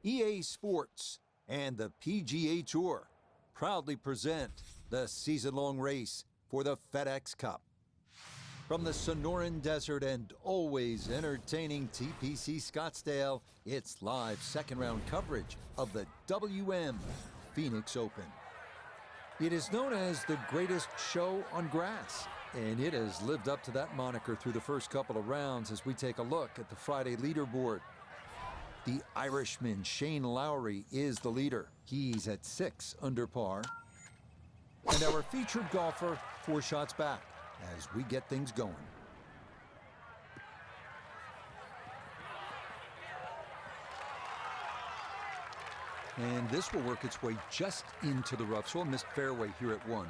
EA Sports, and the PGA Tour proudly present the season-long race for the FedEx Cup. From the Sonoran Desert and always entertaining TPC Scottsdale, it's live second-round coverage of the WM Phoenix Open. It is known as the greatest show on grass, and it has lived up to that moniker through the first couple of rounds as we take a look at the Friday leaderboard. The Irishman Shane Lowry is the leader. He's at 6 under par. And our featured golfer 4 shots back as we get things going. And this will work its way just into the rough, so a missed fairway here at 1.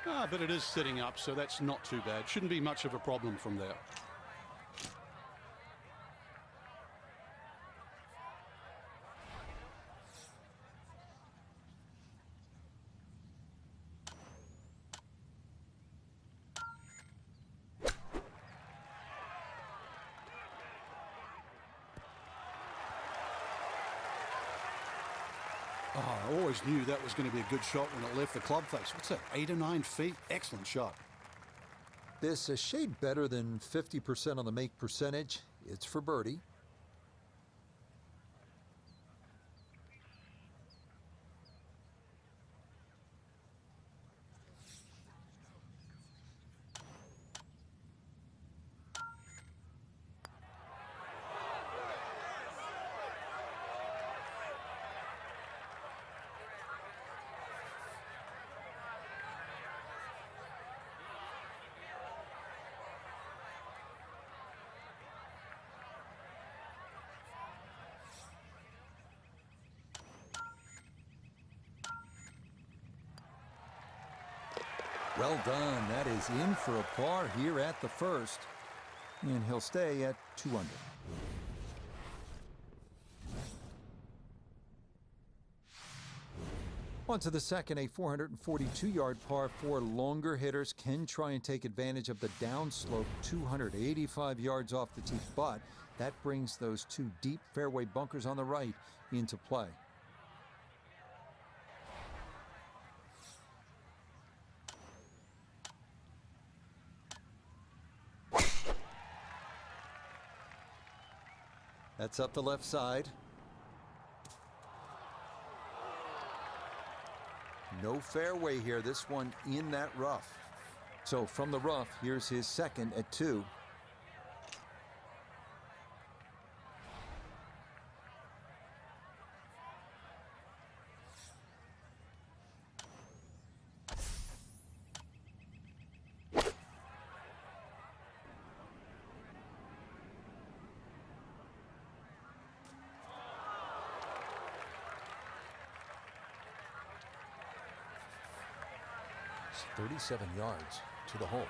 But it is sitting up, so that's not too bad. Shouldn't be much of a problem from there. I always knew that was going to be a good shot when it left the club face. What's that, 8 or 9 feet? Excellent shot. This a shade better than 50% on the make percentage. It's for birdie. Well done. That is in for a par here at the first. And he'll stay at 2 under. On to the second, a 442-yard par 4. Longer hitters can try and take advantage of the downslope 285 yards off the tee, but that brings those 2 deep fairway bunkers on the right into play. That's up the left side. No fairway here, this one in that rough. So from the rough, here's his second at 2. It's 37 yards to the hole.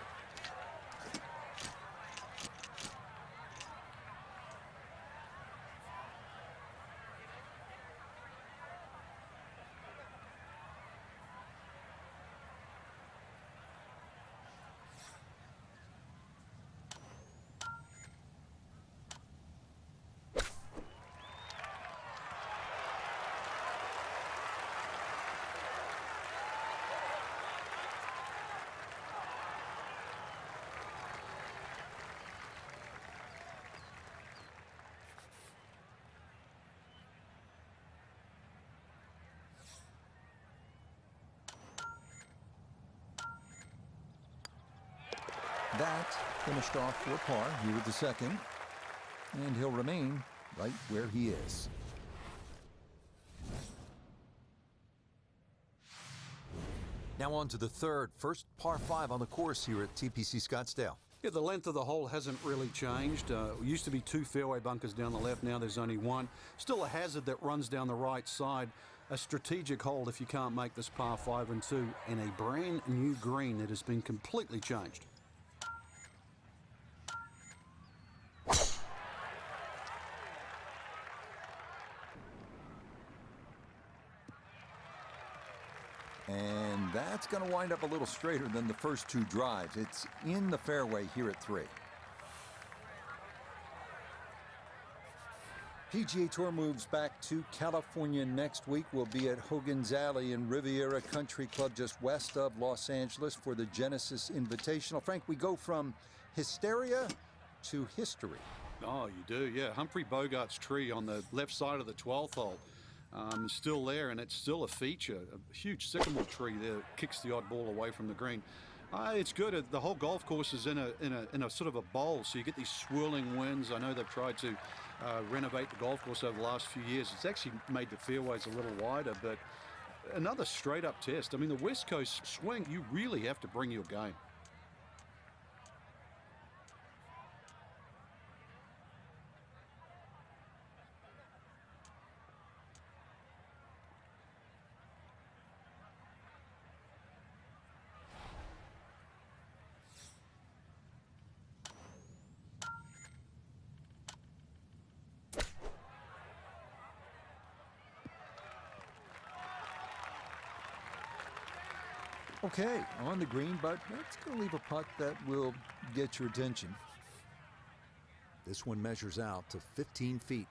That finished off for a par here with the second, and he'll remain right where he is. Now on to the third, first par 5 on the course here at TPC Scottsdale. Yeah, the length of the hole hasn't really changed. It used to be 2 fairway bunkers down the left, now there's only 1. Still a hazard that runs down the right side. A strategic hold if you can't make this par 5 and 2, and a brand new green that has been completely changed. And that's going to wind up a little straighter than the first 2 drives. It's in the fairway here at 3. PGA Tour moves back to California next week. We'll be at Hogan's Alley in Riviera Country Club just west of Los Angeles for the Genesis Invitational. Frank, we go from hysteria to history. Oh, you do, yeah. Humphrey Bogart's tree on the left side of the 12th hole is still there, and it's still a feature. A huge sycamore tree there kicks the odd ball away from the green. It's good. The whole golf course is in a sort of a bowl, so you get these swirling winds. I know they've tried to renovate the golf course over the last few years. It's actually made the fairways a little wider, but another straight-up test. I mean, the West Coast swing, you really have to bring your game. Okay, on the green, but that's going to leave a putt that will get your attention. This one measures out to 15 feet.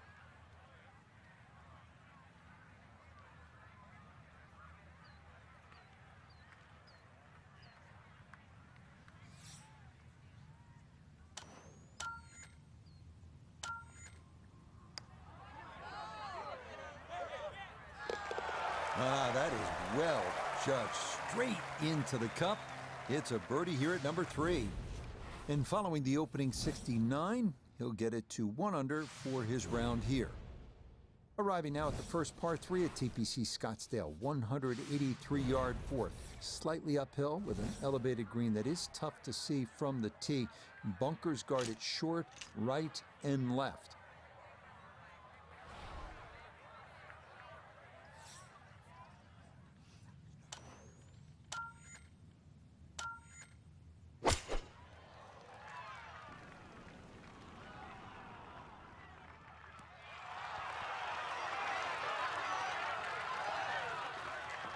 That is well judged. Straight into the cup. It's a birdie here at number 3. And following the opening 69, he'll get it to 1 under for his round here. Arriving now at the first par 3 at TPC Scottsdale, 183-yard fourth. Slightly uphill with an elevated green that is tough to see from the tee. Bunkers guarded short, right, and left.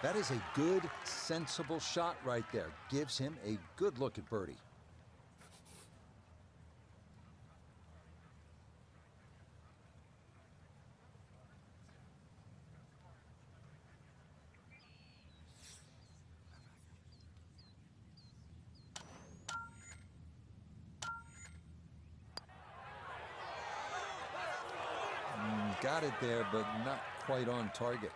That is a good, sensible shot right there. Gives him a good look at birdie. Got it there, but not quite on target.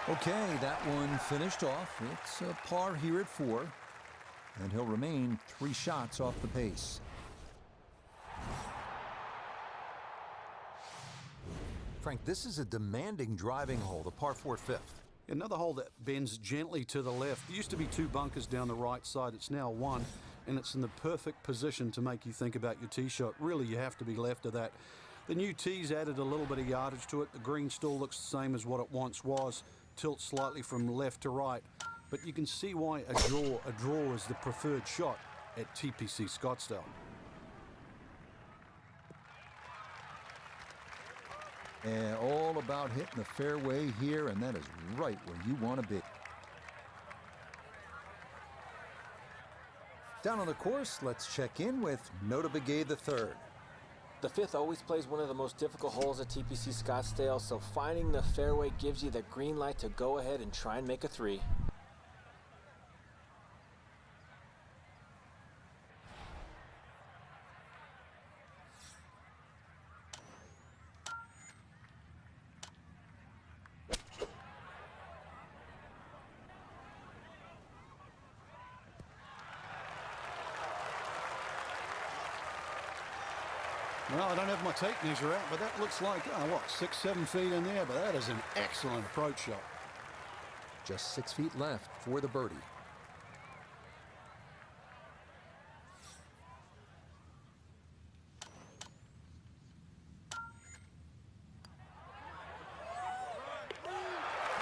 Okay, that one finished off. It's a par here at 4, and he'll remain 3 shots off the pace. Frank, this is a demanding driving hole, the par 4 fifth. Another hole that bends gently to the left. There used to be 2 bunkers down the right side. It's now 1, and it's in the perfect position to make you think about your tee shot. Really, you have to be left of that. The new tee's added a little bit of yardage to it. The green still looks the same as what it once was. Tilt slightly from left to right, but you can see why a draw is the preferred shot at TPC Scottsdale. And all about hitting the fairway here, and that is right where you want to be. Down on the course, let's check in with Nota Begay III. The 5th always plays one of the most difficult holes at TPC Scottsdale, so finding the fairway gives you the green light to go ahead and try and make a 3. Well, I don't have my tape measure out, but that looks like, 6-7 feet in there, but that is an excellent approach shot. Just 6 feet left for the birdie.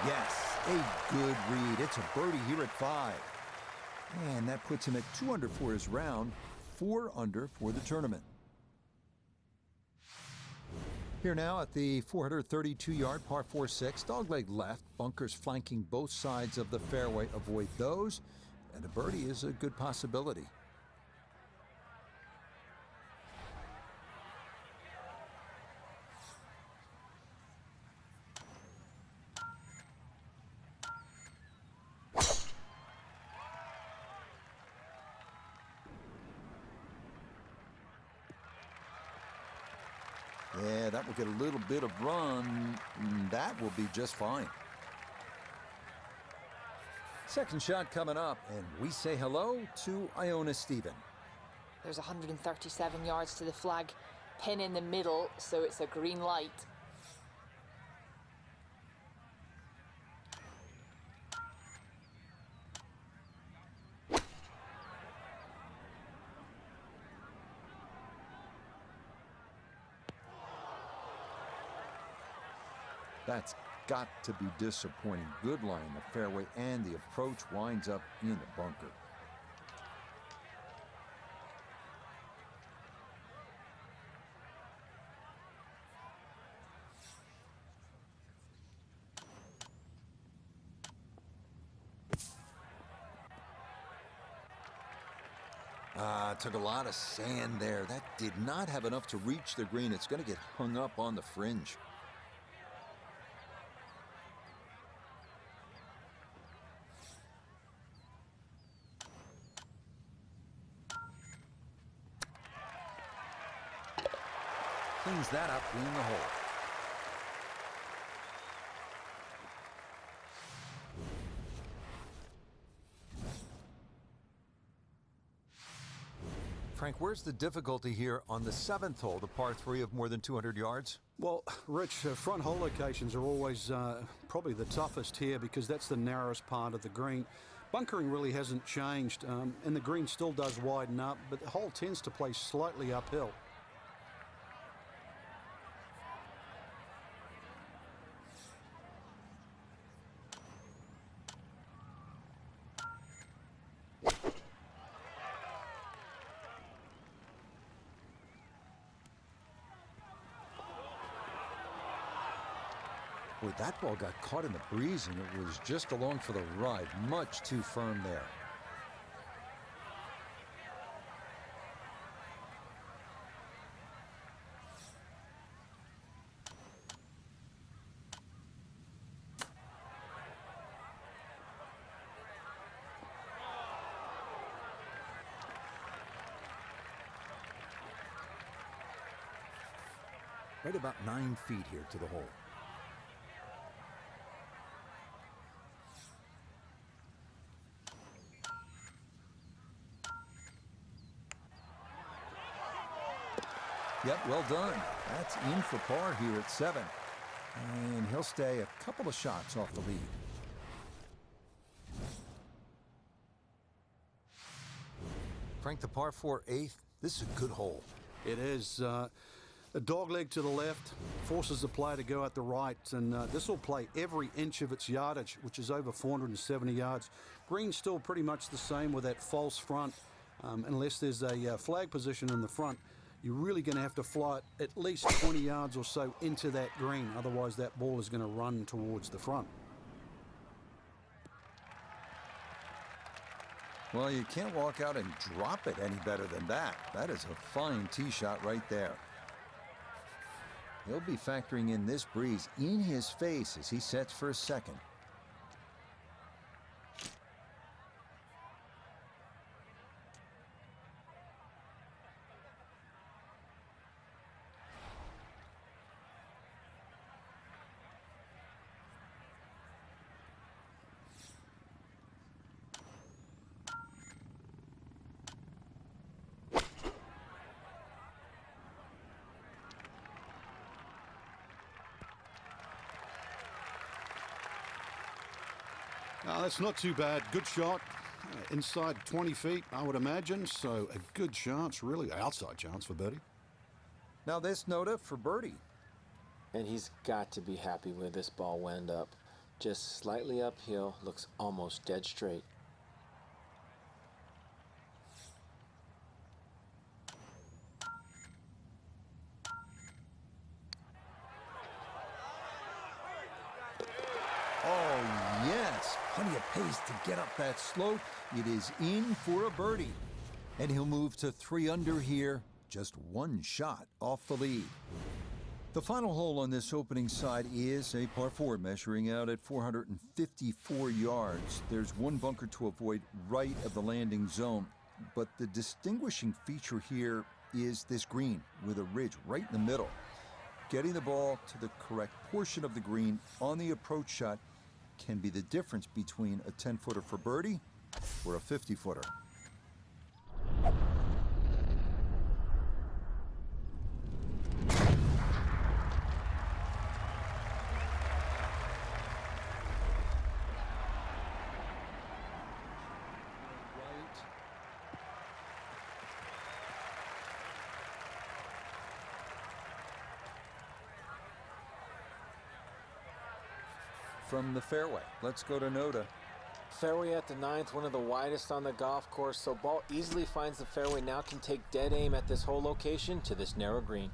Yes, a good read. It's a birdie here at 5. And that puts him at 2 under for his round, 4 under for the tournament. Here now at the 432-yard par 4-6, dogleg left, bunkers flanking both sides of the fairway. Avoid those, and a birdie is a good possibility. Yeah, that will get a little bit of run. That will be just fine. Second shot coming up, and we say hello to Iona Stephen. There's 137 yards to the flag. Pin in the middle, so it's a green light. That's got to be disappointing. Good line in the fairway, and the approach winds up in the bunker. Took a lot of sand there. That did not have enough to reach the green. It's going to get hung up on the fringe. Cleans that up in the hole. Frank, where's the difficulty here on the 7th hole, the par 3 of more than 200 yards? Well, Rich, front hole locations are always probably the toughest here because that's the narrowest part of the green. Bunkering really hasn't changed, and the green still does widen up, but the hole tends to play slightly uphill. Boy, that ball got caught in the breeze, and it was just along for the ride. Much too firm there. Right about 9 feet here to the hole. Yep, well done. That's in for par here at 7. And he'll stay a couple of shots off the lead. Frank, the par 4 8th, this is a good hole. It is a dog leg to the left, forces the player to go out the right, and this will play every inch of its yardage, which is over 470 yards. Green's still pretty much the same with that false front, unless there's a flag position in the front. You're really going to have to fly it at least 20 yards or so into that green. Otherwise, that ball is going to run towards the front. Well, you can't walk out and drop it any better than that. That is a fine tee shot right there. He'll be factoring in this breeze in his face as he sets for a second. That's not too bad. Good shot. Inside 20 feet, I would imagine. So a good chance, really outside chance for birdie. Now this Nota for birdie. And he's got to be happy where this ball went up. Just slightly uphill, looks almost dead straight. plenty of pace to get up that slope. It is in for a birdie. And he'll move to 3 under here, just one shot off the lead. The final hole on this opening side is a par 4 measuring out at 454 yards. There's one bunker to avoid right of the landing zone, but the distinguishing feature here is this green with a ridge right in the middle. Getting the ball to the correct portion of the green on the approach shot can be the difference between a 10-footer for birdie or a 50-footer. From the fairway, let's go to Noda. Fairway at the 9th, one of the widest on the golf course, so ball easily finds the fairway, now can take dead aim at this whole location to this narrow green.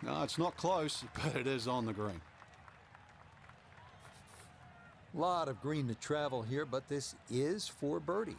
No, it's not close, but it is on the green. Lot of green to travel here, but this is for birdie.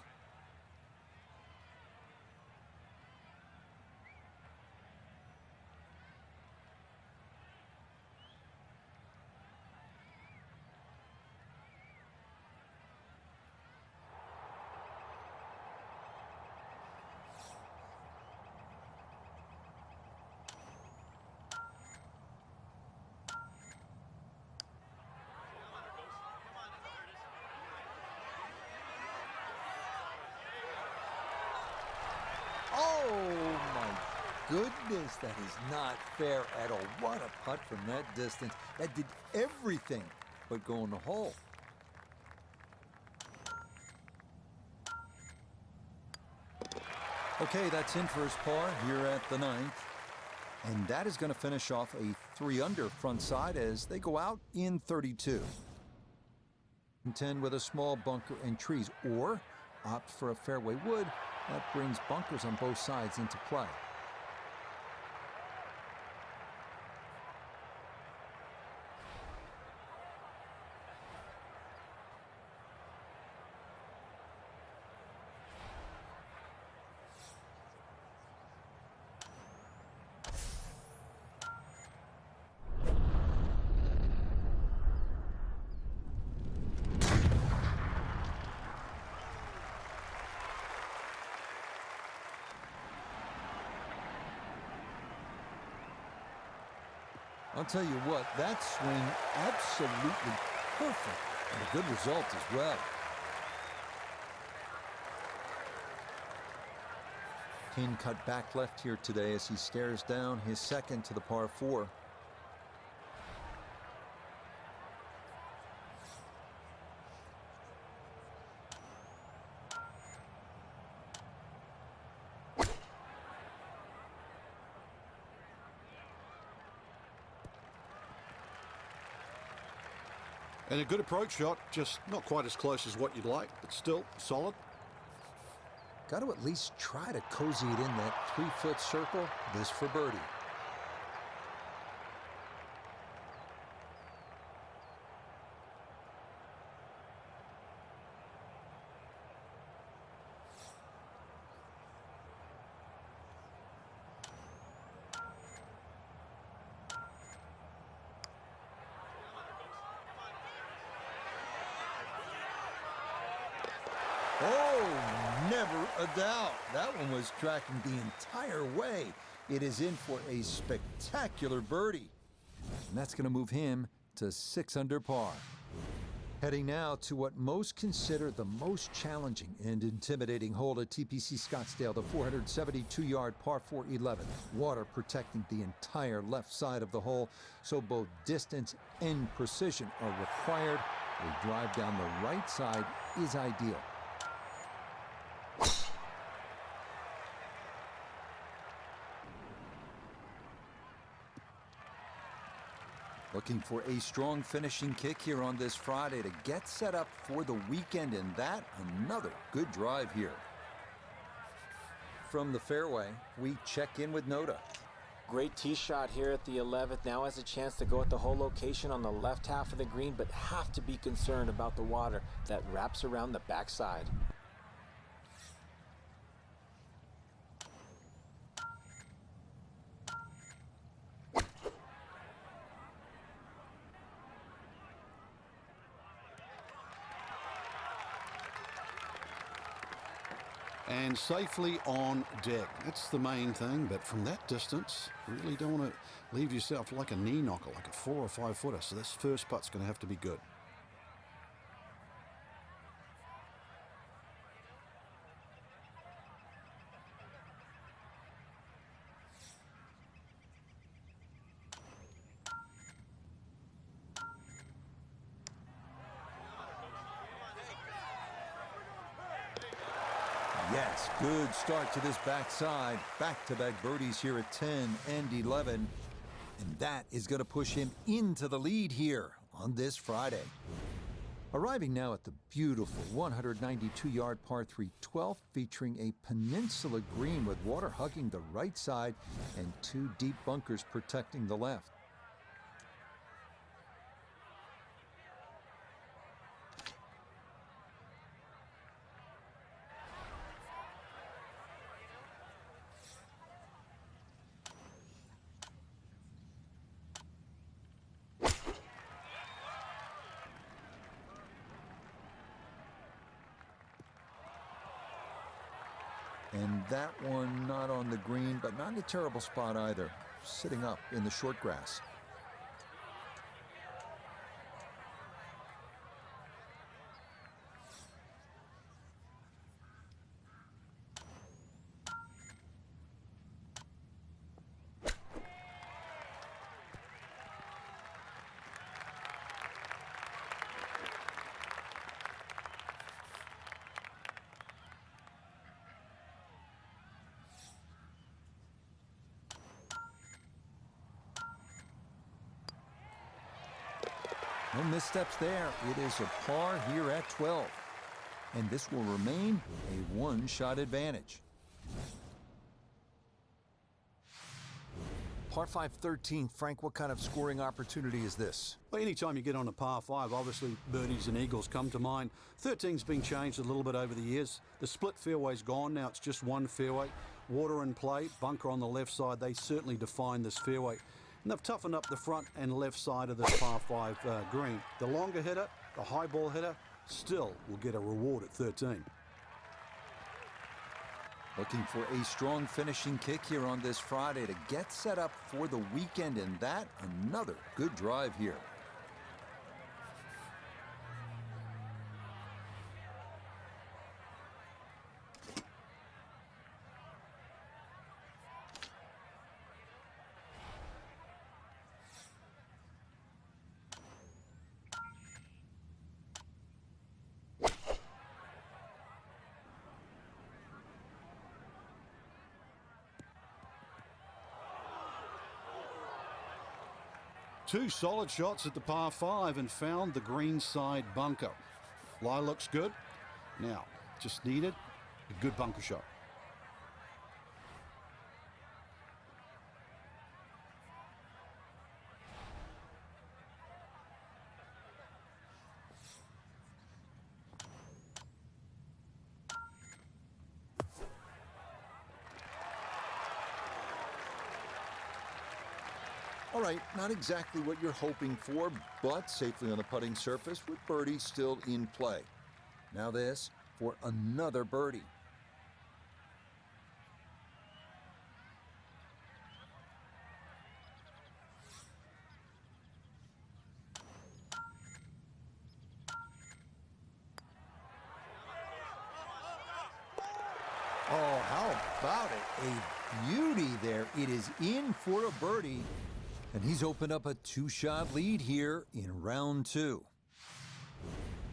Oh my goodness, that is not fair at all. What a putt from that distance. That did everything but go in the hole. Okay, that's in for his par here at the 9th. And that is going to finish off a 3 under front side as they go out in 32. Contend with a small bunker and trees, or opt for a fairway wood. That brings bunkers on both sides into play. I'll tell you what, that swing absolutely perfect and a good result as well. Kane cut back left here today as he stares down his second to the par 4. And a good approach shot, just not quite as close as what you'd like, but still solid. Got to at least try to cozy it in that 3-foot circle. This for birdie. Oh, never a doubt. That one was tracking the entire way. It is in for a spectacular birdie. And that's going to move him to 6 under par. Heading now to what most consider the most challenging and intimidating hole at TPC Scottsdale, the 472-yard par 4 11. Water protecting the entire left side of the hole, so both distance and precision are required. A drive down the right side is ideal. Looking for a strong finishing kick here on this Friday to get set up for the weekend, and that another good drive here. From the fairway, we check in with Noda. Great tee shot here at the 11th. Now has a chance to go at the hole location on the left half of the green, but have to be concerned about the water that wraps around the backside. And safely on deck. That's the main thing, but from that distance, really don't want to leave yourself like a knee knocker, like a 4 or 5 footer. So this first putt's going to have to be good. Yes, good start to this backside. Back-to-back birdies here at 10 and 11. And that is going to push him into the lead here on this Friday. Arriving now at the beautiful 192-yard par 3 12th, featuring a peninsula green with water hugging the right side and 2 deep bunkers protecting the left. And that one not on the green, but not in a terrible spot either. Sitting up in the short grass. No missteps there. It is a par here at 12. And this will remain a one-shot advantage. Par 5 13, Frank, what kind of scoring opportunity is this? Well, anytime you get on a par 5, obviously birdies and eagles come to mind. 13's been changed a little bit over the years. The split fairway's gone. Now it's just one fairway. Water in play, bunker on the left side. They certainly define this fairway. And they've toughened up the front and left side of this par 5 green. The longer hitter, the high ball hitter, still will get a reward at 13. Looking for a strong finishing kick here on this Friday to get set up for the weekend, and that another good drive here. Two solid shots at the par 5 and found the green side bunker. Lie looks good. Now, just needed a good bunker shot. All right, not exactly what you're hoping for, but safely on the putting surface with birdie still in play. Now this for another birdie. Oh, how about it? A beauty there. It is in for a birdie. And he's opened up a 2-shot lead here in round 2.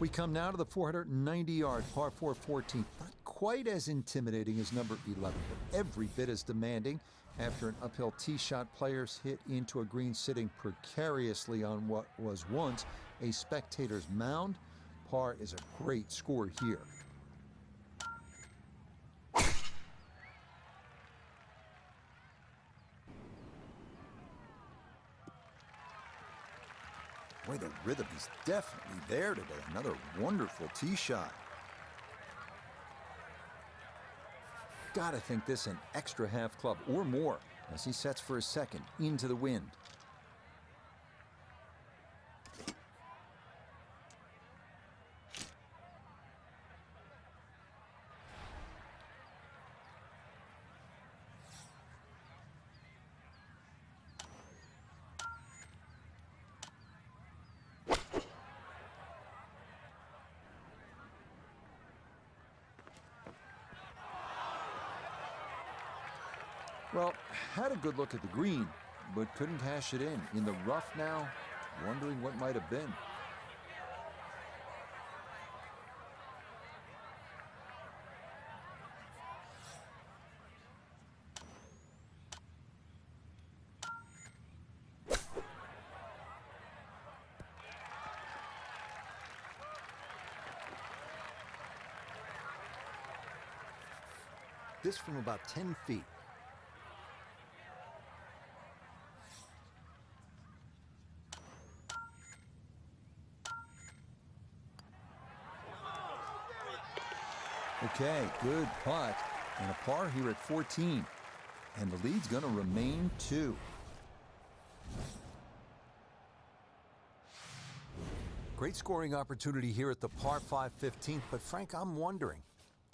We come now to the 490-yard par 4 14th. Not quite as intimidating as number 11, but every bit as demanding. After an uphill tee shot, players hit into a green sitting precariously on what was once a spectator's mound. Par is a great score here. Boy, the rhythm is definitely there today. Another wonderful tee shot. Gotta think this an extra half club or more as he sets for a second into the wind. Well, had a good look at the green, but couldn't cash it in. In the rough now, wondering what might have been. This from about 10 feet. Okay, good putt, and a par here at 14. And the lead's going to remain 2. Great scoring opportunity here at the par 5 15th, but Frank, I'm wondering,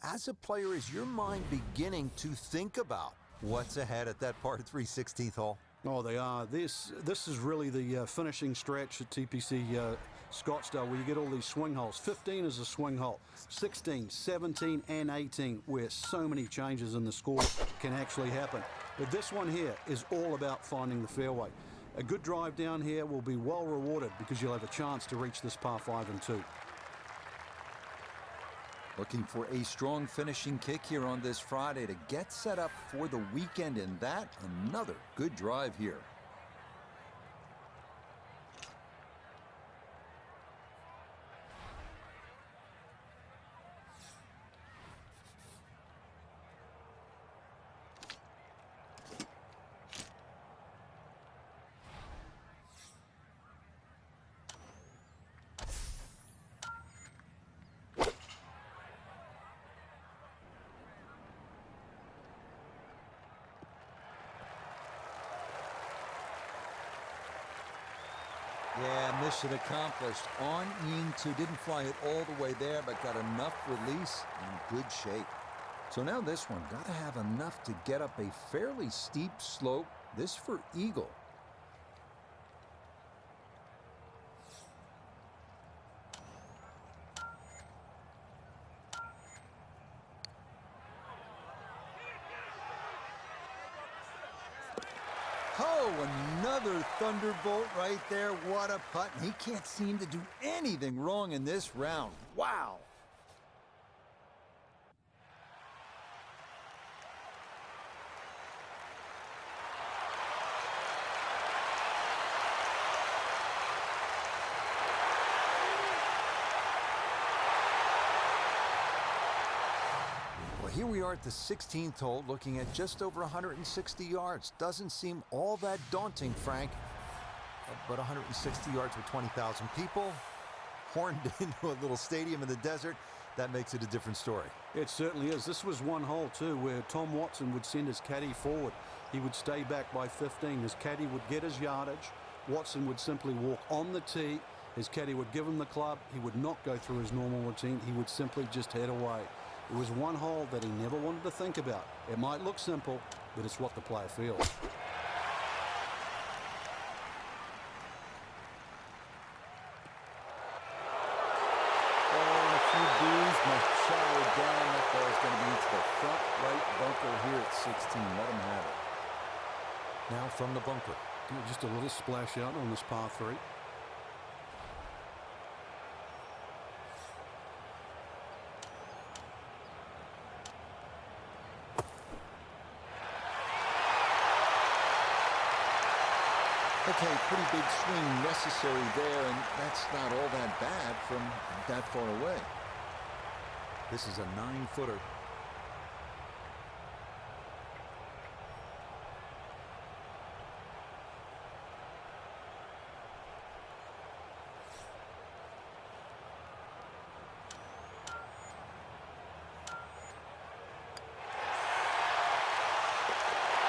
as a player, is your mind beginning to think about what's ahead at that par 3 16th hole? Oh, they are. This is really the finishing stretch at TPC Scottsdale, where you get all these swing holes. 15 is a swing hole. 16, 17, and 18, where so many changes in the score can actually happen. But this one here is all about finding the fairway. A good drive down here will be well rewarded because you'll have a chance to reach this par 5 and 2. Looking for a strong finishing kick here on this Friday to get set up for the weekend, and that another good drive here. Yeah, mission accomplished. On into, didn't fly it all the way there, but got enough release in good shape. So now this one, got to have enough to get up a fairly steep slope. This for eagle. Oh, another thunderbolt right there. What a putt. He can't seem to do anything wrong in this round. Wow. Here we are at the 16th hole, looking at just over 160 yards. Doesn't seem all that daunting, Frank. But 160 yards with 20,000 people, horned into a little stadium in the desert, that makes it a different story. It certainly is. This was one hole, too, where Tom Watson would send his caddy forward. He would stay back by 15. His caddy would get his yardage. Watson would simply walk on the tee. His caddy would give him the club. He would not go through his normal routine. He would simply just head away. It was one hole that he never wanted to think about. It might look simple, but it's what the player feels. Oh, a few boos must shower down. That ball's going to be into the front right bunker here at 16. Let him have it. Now from the bunker. Just a little splash out on this par 3. Okay, pretty big swing necessary there, and that's not all that bad from that far away. This is a 9-footer.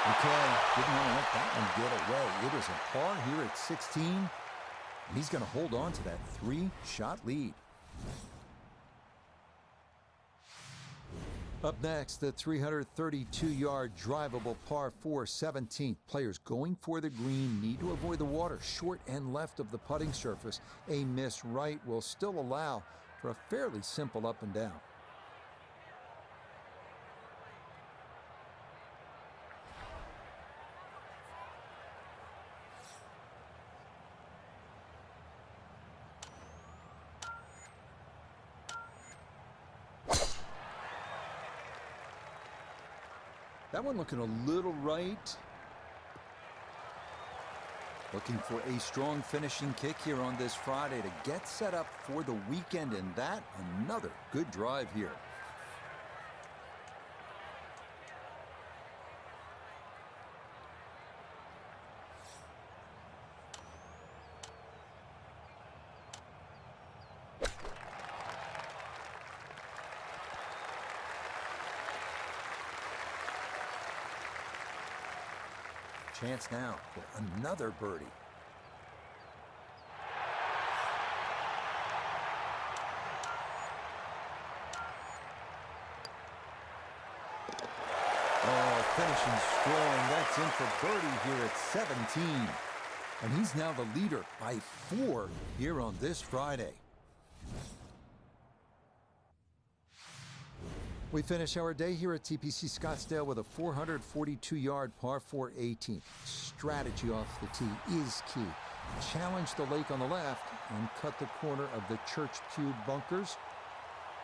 Okay, didn't want to let that one get away. It is a par here at 16, and he's going to hold on to that 3-shot lead. Up next, the 332-yard drivable par 4 17th. Players going for the green need to avoid the water short and left of the putting surface. A miss right will still allow for a fairly simple up and down. That one looking a little right. Looking for a strong finishing kick here on this Friday to get set up for the weekend, and that another good drive here. Chance now for another birdie. Oh, finishing strong. That's in for birdie here at 17. And he's now the leader by 4 here on this Friday. We finish our day here at TPC Scottsdale with a 442-yard par 4 18. Strategy off the tee is key. Challenge the lake on the left and cut the corner of the Church Pew bunkers,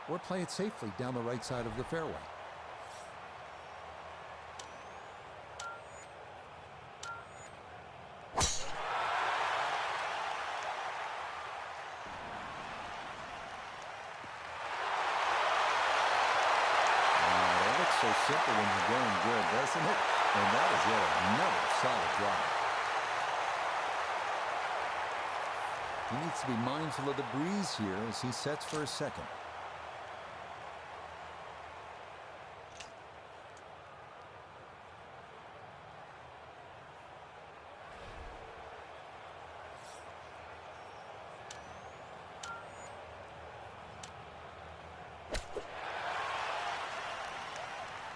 or play it safely down the right side of the fairway. So simple when you're going good, doesn't it? And that is yet another solid drive. He needs to be mindful of the breeze here as he sets for a second.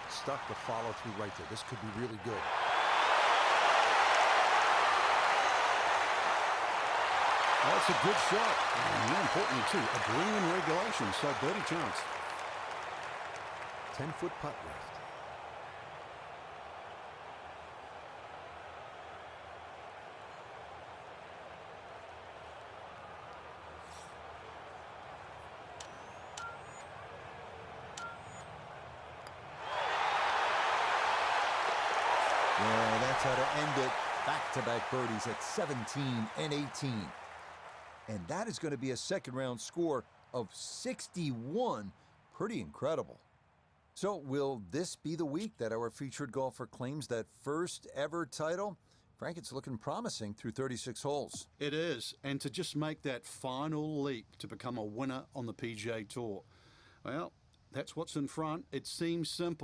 Stuck the follow through right there. This could be really good. That's a good shot. And more importantly, too, a green in regulation, so birdie chance. 10-foot putt left. Yeah, that's how to end it. Back-to-back birdies at 17 and 18. And that is going to be a second-round score of 61. Pretty incredible. So will this be the week that our featured golfer claims that first ever title? Frank, it's looking promising through 36 holes. It is. And to just make that final leap to become a winner on the PGA Tour. Well, that's what's in front. It seems simple.